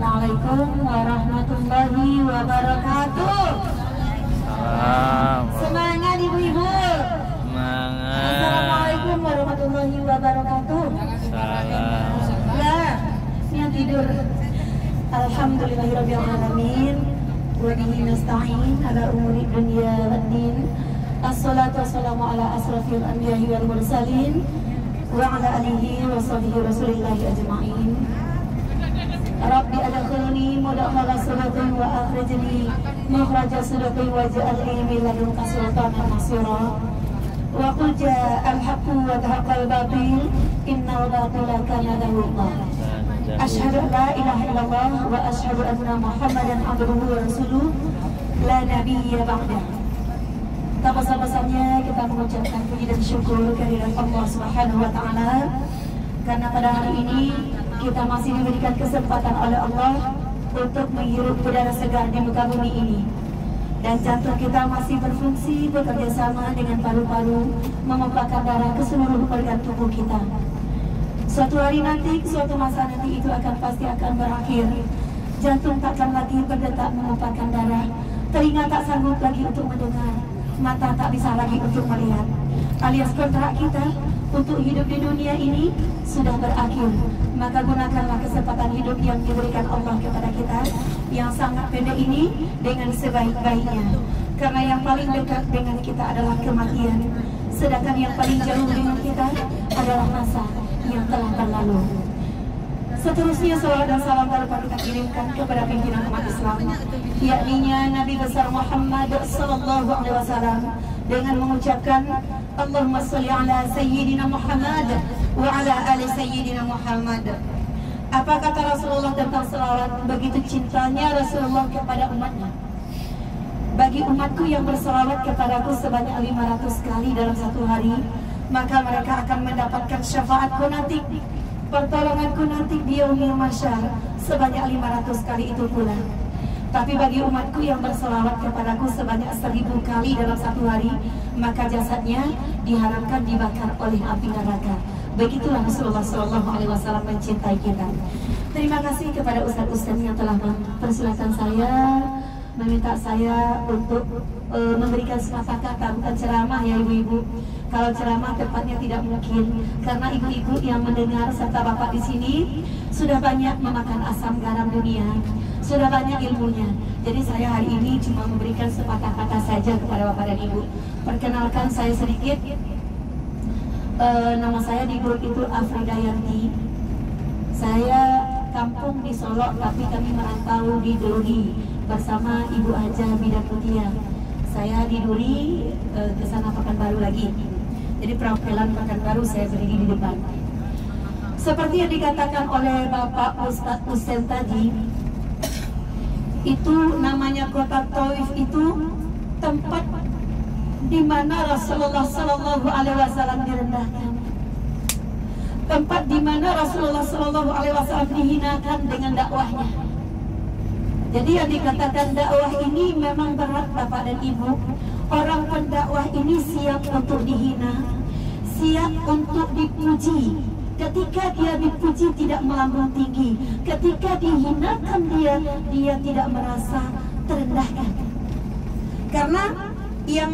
Assalamualaikum warahmatullahi wabarakatuh. Semangat ibu-ibu. Semangat. Assalamualaikum warahmatullahi wabarakatuh. Salam. Ya, yang tidur. Alhamdulillahirabbil alamin. Wa bihi nasta'in ala umuri dunya waddin. Assalatu wassalamu ala asrafil anbiya'i wal mursalin wa ala alihi wa sahbihi rasulillahi ajma'in. Rabbi adkhilni mudkhala sidqin wa akhrijni makhraja sidqin waj'alni min ladunka sultanan nasira. Wa qul ja'al haqqu wa dhaqal batil innal batila kana zahuqa. Asyhadu an la ilaha illallah wa asyhadu anna Muhammadan abduhu wa rasuluh la nabiyya ba'dah. Tak besar-besarnya kita mengucapkan puji dan syukur kehadirat Allah Subhanahu wa taala karena pada hari ini kita masih diberikan kesempatan oleh Allah untuk menghirup udara segar di muka bumi ini. Dan jantung kita masih berfungsi bekerja sama dengan paru-paru memompahkan darah ke seluruh organ tubuh kita. Suatu hari nanti, suatu masa nanti itu pasti akan berakhir. Jantung takkan lagi berdetak memompahkan darah, telinga tak sanggup lagi untuk mendengar, mata tak bisa lagi untuk melihat. Alias kontrak kita untuk hidup di dunia ini sudah berakhir. Maka gunakanlah kesempatan hidup yang diberikan Allah kepada kita yang sangat pendek ini dengan sebaik-baiknya. Karena yang paling dekat dengan kita adalah kematian, sedangkan yang paling jauh dengan kita adalah masa yang telah berlalu. Seterusnya salawat dan salam dapat kita kirimkan kepada pimpinan umat Islam, yakni Nabi besar Muhammad sallallahu alaihi wasallam dengan mengucapkan Allahumma sholli ala sayyidina Muhammad wa ala ali sayyidina Muhammad. Apa kata Rasulullah tentang salawat? Begitu cintanya Rasulullah kepada umatnya. Bagi umatku yang bersalawat kepadaku sebanyak 500 kali dalam satu hari, maka mereka akan mendapatkan syafaatku nanti, pertolonganku nanti di yaumil mahsyar sebanyak 500 kali itu pula. Tapi bagi umatku yang berselawat kepadaku sebanyak 1000 kali dalam satu hari, maka jasadnya diharapkan dibakar oleh api neraka. Begitulah Rasulullah SAW mencintai kita. Terima kasih kepada ustaz-ustaz yang telah mempersilahkan saya, meminta saya untuk memberikan sepatah kata, bukan ceramah ya ibu-ibu. Kalau ceramah tepatnya tidak mungkin, karena ibu-ibu yang mendengar serta bapak di sini sudah banyak memakan asam garam dunia, sudah banyak ilmunya. Jadi saya hari ini cuma memberikan sepatah kata saja kepada bapak dan ibu. Perkenalkan saya sedikit. Nama saya di grup itu Afrida Yanti. Saya kampung di Solo, tapi kami merantau di Duri bersama Ibu Haja Bidan Mutia. Saya di Duri, ke sana Pekanbaru lagi. Jadi perwakilan Pekanbaru saya berdiri di depan. Seperti yang dikatakan oleh Bapak Ustadz Husain tadi, itu namanya kota Taif itu tempat di mana Rasulullah Sallallahu Alaihi Wasallam direndahkan, tempat di mana Rasulullah Sallallahu Alaihi Wasallam dihinakan dengan dakwahnya. Jadi yang dikatakan dakwah ini memang berat Bapak dan Ibu. Orang pendakwah ini siap untuk dihina, siap untuk dipuji. Ketika dia dipuji tidak melambung tinggi, ketika dihinakan dia tidak merasa terendahkan. Karena yang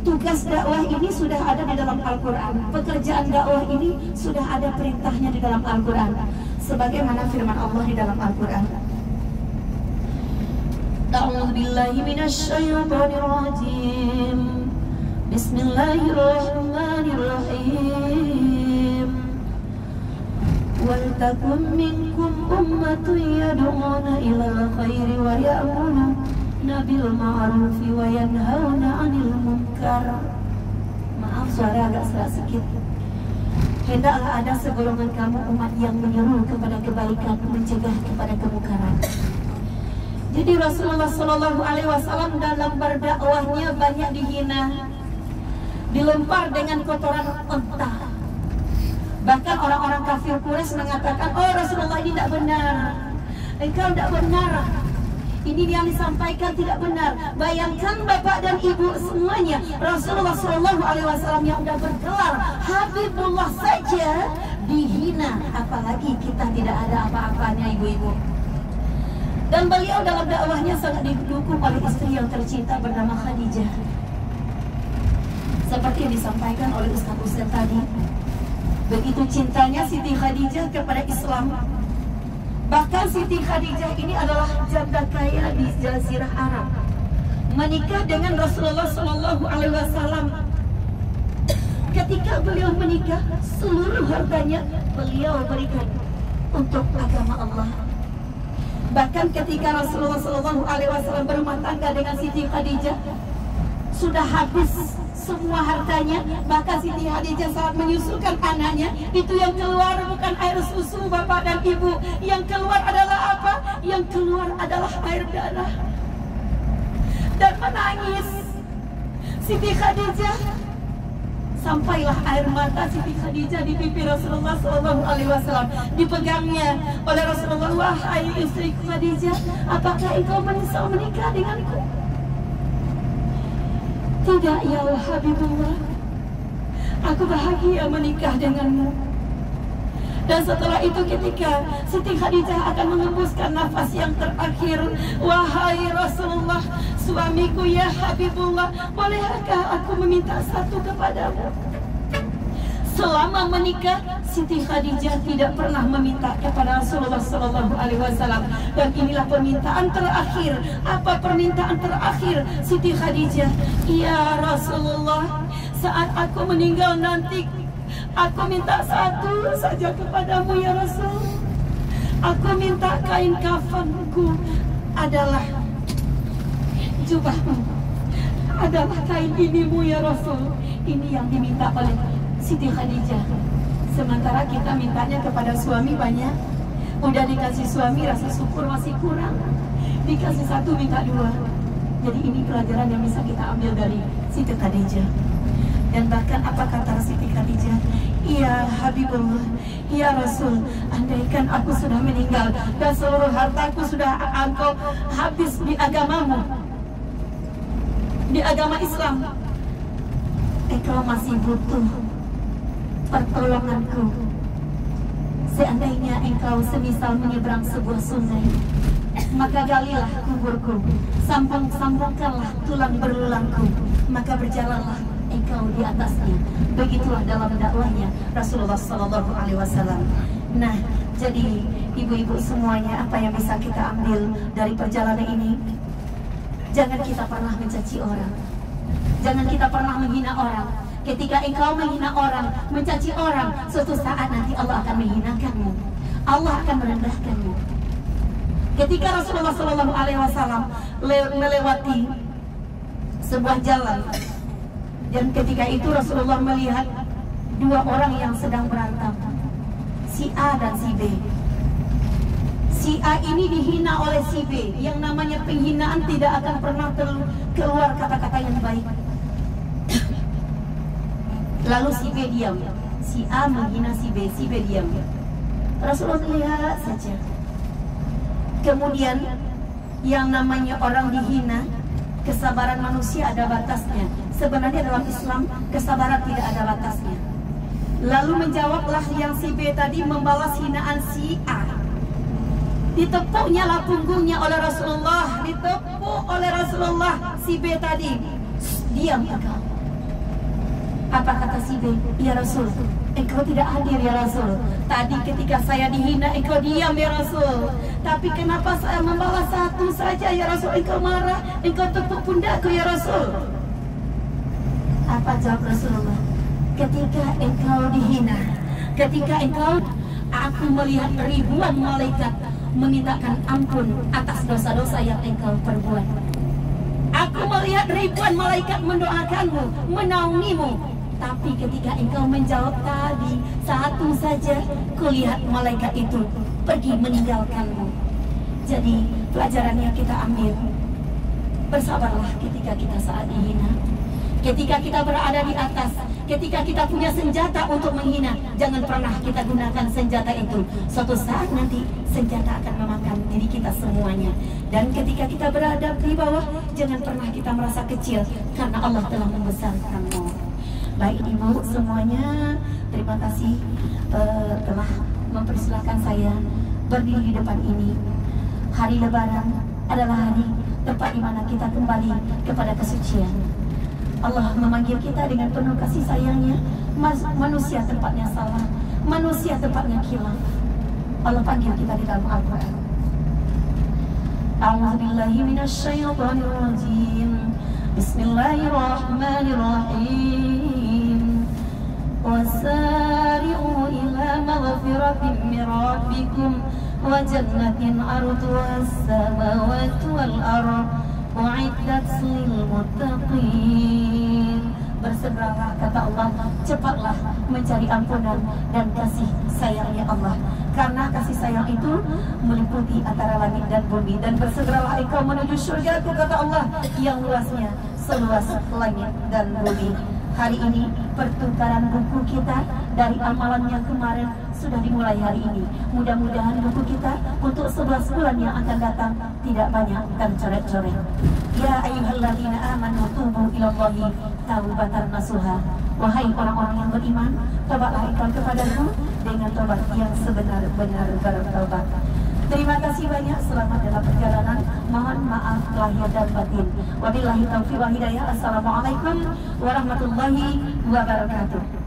tugas dakwah ini sudah ada di dalam Al-Quran. Pekerjaan dakwah ini sudah ada perintahnya di dalam Al-Quran, sebagaimana firman Allah di dalam Al-Quran. A'udzu billahi minasyaitonir rajim. Bismillahirrahmanirrahim. Wal takum minkum ummatun yad'una ilal khairi wa ya'muruna bil ma'rufi wa yanhauna 'anil munkar. Maaf suara agak sedikit. Hendaklah ada segolongan kamu umat yang menyeru kepada kebaikan, mencegah kepada kemungkaran. Jadi Rasulullah Shallallahu Alaihi Wasallam dalam berdakwahnya banyak dihina, dilempar dengan kotoran unta. Bahkan orang-orang kafir Quraisy mengatakan, oh Rasulullah ini tidak benar, engkau tidak benar, ini yang disampaikan tidak benar. Bayangkan bapak dan ibu semuanya, Rasulullah Shallallahu Alaihi Wasallam yang sudah bergelar Habibullah saja dihina, apalagi kita tidak ada apa-apanya ibu-ibu. Dan beliau dalam dakwahnya sangat didukung oleh istri yang tercinta bernama Khadijah. Seperti yang disampaikan oleh Ustaz tadi, begitu cintanya Siti Khadijah kepada Islam. Bahkan Siti Khadijah ini adalah janda kaya di Jazirah Arab, menikah dengan Rasulullah SAW. Ketika beliau menikah, seluruh hartanya beliau berikan untuk agama Allah. Bahkan ketika Rasulullah SAW berumah tangga dengan Siti Khadijah, sudah habis semua hartanya. Bahkan Siti Khadijah saat menyusukan anaknya, itu yang keluar bukan air susu bapak dan ibu. Yang keluar adalah apa? Yang keluar adalah air darah. Dan menangis Siti Khadijah, sampailah air mata Siti Khadijah di pipi Rasulullah SAW. Dipegangnya oleh Rasulullah, wahai istri Khadijah, apakah engkau menyesal menikah denganku? Tidak ya Habibullah, aku bahagia menikah denganmu. Dan setelah itu ketika Siti Khadijah akan mengembuskan nafas yang terakhir, wahai Rasulullah, suamiku ya Habibullah, bolehkah aku meminta satu kepadamu? Selama menikah, Siti Khadijah tidak pernah meminta kepada Rasulullah SAW. Dan inilah permintaan terakhir. Apa permintaan terakhir Siti Khadijah? Ya Rasulullah, saat aku meninggal nanti, aku minta satu saja kepadamu ya Rasul. Aku minta kain kafanku adalah jubahmu, adalah kain inimu ya Rasul. Ini yang diminta oleh Siti Khadijah. Sementara kita mintanya kepada suami banyak. Udah dikasih suami rasa syukur masih kurang, dikasih satu minta dua. Jadi ini pelajaran yang bisa kita ambil dari Siti Khadijah. Dan bahkan apa kata Siti Khadijah? Ya Habibullah, ya Rasul, andaikan aku sudah meninggal dan seluruh hartaku sudah engkau habis di agamamu, di agama Islam, engkau masih butuh pertolonganku. Seandainya engkau semisal menyeberang sebuah sungai, maka galilah kuburku, sambungkanlah tulang berulangku, maka berjalanlah engkau di atasnya. Begitulah dalam dakwahnya Rasulullah SAW. Nah, jadi ibu-ibu semuanya, apa yang bisa kita ambil dari perjalanan ini? Jangan kita pernah mencaci orang, jangan kita pernah menghina orang. Ketika engkau menghina orang, mencaci orang, suatu saat nanti Allah akan menghinakanmu, Allah akan merendahkanmu. Ketika Rasulullah SAW melewati sebuah jalan, dan ketika itu Rasulullah melihat dua orang yang sedang berantem, si A dan si B. Si A ini dihina oleh si B. Yang namanya penghinaan tidak akan pernah keluar kata-kata yang baik. Lalu si B diam. Si A menghina si B diam. Rasulullah lihat saja. Kemudian yang namanya orang dihina, kesabaran manusia ada batasnya. Sebenarnya dalam Islam kesabaran tidak ada batasnya. Lalu menjawablah yang si B tadi membalas hinaan si A. Ditepuknya lah punggungnya oleh Rasulullah, ditepuk oleh Rasulullah si B tadi. Diam engkau. Apa kata si B? Ya Rasul, engkau tidak hadir ya Rasul. Tadi ketika saya dihina engkau diam ya Rasul. Tapi kenapa saya membalas satu saja ya Rasul? Engkau marah, engkau tepuk pundakku ya Rasul. Apa jawab Rasulullah? Ketika engkau dihina, ketika aku melihat ribuan malaikat memintakan ampun atas dosa-dosa yang engkau perbuat. Aku melihat ribuan malaikat mendoakanmu, menaungimu. Tapi ketika engkau menjawab tadi satu saja, kulihat malaikat itu pergi meninggalkanmu. Jadi pelajaran yang kita ambil, bersabarlah ketika kita saat dihina. Ketika kita berada di atas, ketika kita punya senjata untuk menghina, jangan pernah kita gunakan senjata itu. Suatu saat nanti senjata akan memakan diri kita semuanya. Dan ketika kita berada di bawah, jangan pernah kita merasa kecil, karena Allah telah membesarkanmu. Baik ibu semuanya, terima kasih telah mempersilahkan saya berdiri di depan ini. Hari Lebaran adalah hari tempat di mana kita kembali kepada kesucian. Allah memanggil kita dengan penuh kasih sayangnya. Manusia tempatnya salah, manusia tempatnya khilaf. Allah panggil kita di dalam Al-Quran. A'udzubillahi minasyaitonir rajim. Bismillahirrahmanirrahim. Wasari'u ila maghfiratin min rabbikum wa jannatin 'arduha as-samawati wal ardh u'iddat lil muttaqin. Bersegeralah, kata Allah, cepatlah mencari ampunan dan kasih sayangnya Allah, karena kasih sayang itu meliputi antara langit dan bumi. Dan bersegeralah engkau menuju surgaku, kata Allah, yang luasnya seluas langit dan bumi. Hari ini pertukaran buku kita dari amalan yang kemarin sudah dimulai hari ini. Mudah-mudahan buku kita untuk 11 bulan yang akan datang tidak banyak dan coret-coret. Ya ayyuhalladzina amanu tubu ilallahi taubatan nasuha. Wahai orang-orang yang beriman, tobatlah engkau kepadaku dengan tobat yang sebenar-benar bertobat. Terima kasih banyak, selamat dalam perjalanan. Mohon maaf lahir dan batin. Wabillahi taufiq wal hidayah. Assalamualaikum warahmatullahi wabarakatuh.